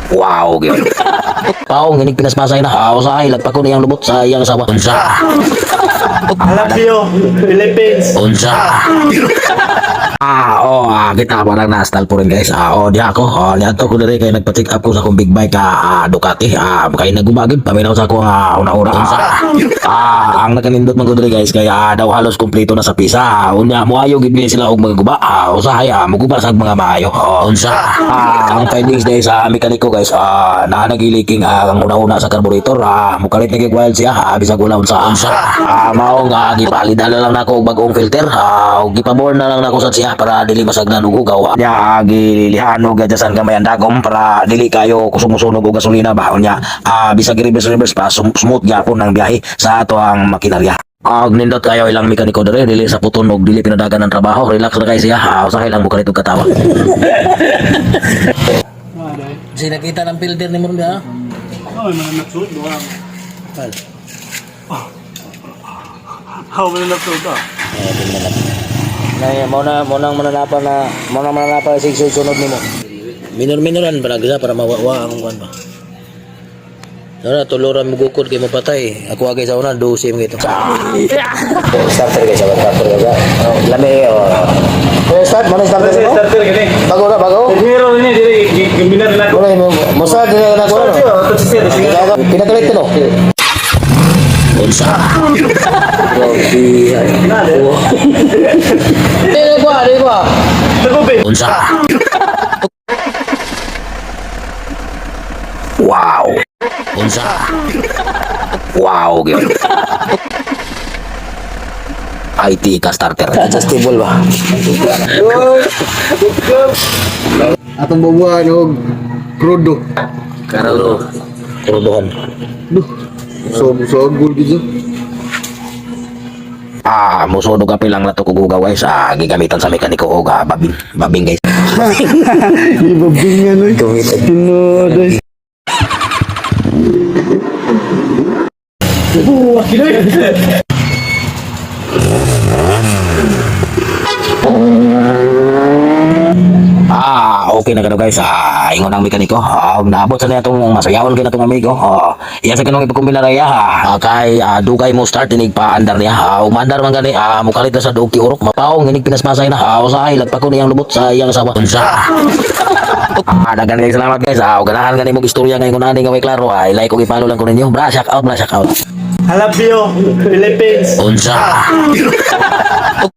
Wow, gyud. Paong hinig pinasmasay na usahay lagpa ko niyang lubot sa iyang asawa. Unsa? I love you, Philippines. Unsa? Kita pa lang nastal po rin guys. Diya ako. Diyan ko diri kay nagpa-check up ko sa akong big bike Ducati. Kay nagumagid paminaw sa ako una-una. Unsa? Ang nakanindot man ko diri guys kay daw halos kumpleto na sa pisa. Unya mo ayo gid sila og magaguba. Usahay muguba sa mga maayo. Unsa? Ang findings day sa mekaniko guys na nagiliking ang una-una sa carburetor. Mukalit nagigwild siya. Bisag wala unsa. Mao nga gipalidan na lang nako og bag-ong filter. Gipaborn na lang nako sa siya para dili masagdan og ugaw. Nya gilihano gadyasan gamay ang dagom para dili kayo kusog-musunog og gasolina ba. Unya bisag reverse pa smooth gyapon ang biyahe sa ato ang makinarya. Nindot kayo ilang mekaniko dere dili sa puton og dili pinadagan ng trabaho. Relax na kay siya. Usahay lang mukalit og katawa. Sinakita ng filter ni mo ha? Oh, man nagsuot do ang. How man nagsuot ah? Monang mananapan sa sunod nimo. Minor-minoran para mawawa ang kuan ba. Nara tuluran mo gukod kay mapatay. Ako agay sa una 12 mo ito. Starter guys, starter ga. Lami start mo starter mo. Starter gani. Bago. Hero ni dili gaminan na ko. Mo sa dili na ko. Pinatulit no. Unsa? Dili ba? Tagobe. Unsa? Wow. Unsa? Wow, gyud. IT ka starter. Adjustable ba? Atong bubuhan og krudo. Kurudohan. So gul gitu. Musudo ka pilang lato ko gugaw guys. Gigamitan sa mekaniko og babing guys. Ibabingan oy. Tinood. Okay na gano guys. Ingon ang mekaniko. Naabot sa niya itong masayawon kay na itong amigo. Iya sa kanong ipagkumbina na iya. Kay dugay mo start inig pa andar niya. Umandar man gani. Mukalit na sa duog ti urok. Mapaong inig pinasmasay na. Usahay lagpa ko niyang lubot sa iyang asawa. Unsa? Dagan guys, salamat guys. Ganahan gani mo istorya ngayon na nga may klaro. Like og i-follow lang ko ninyo. Shout out. I love you, Philippines. Unsa?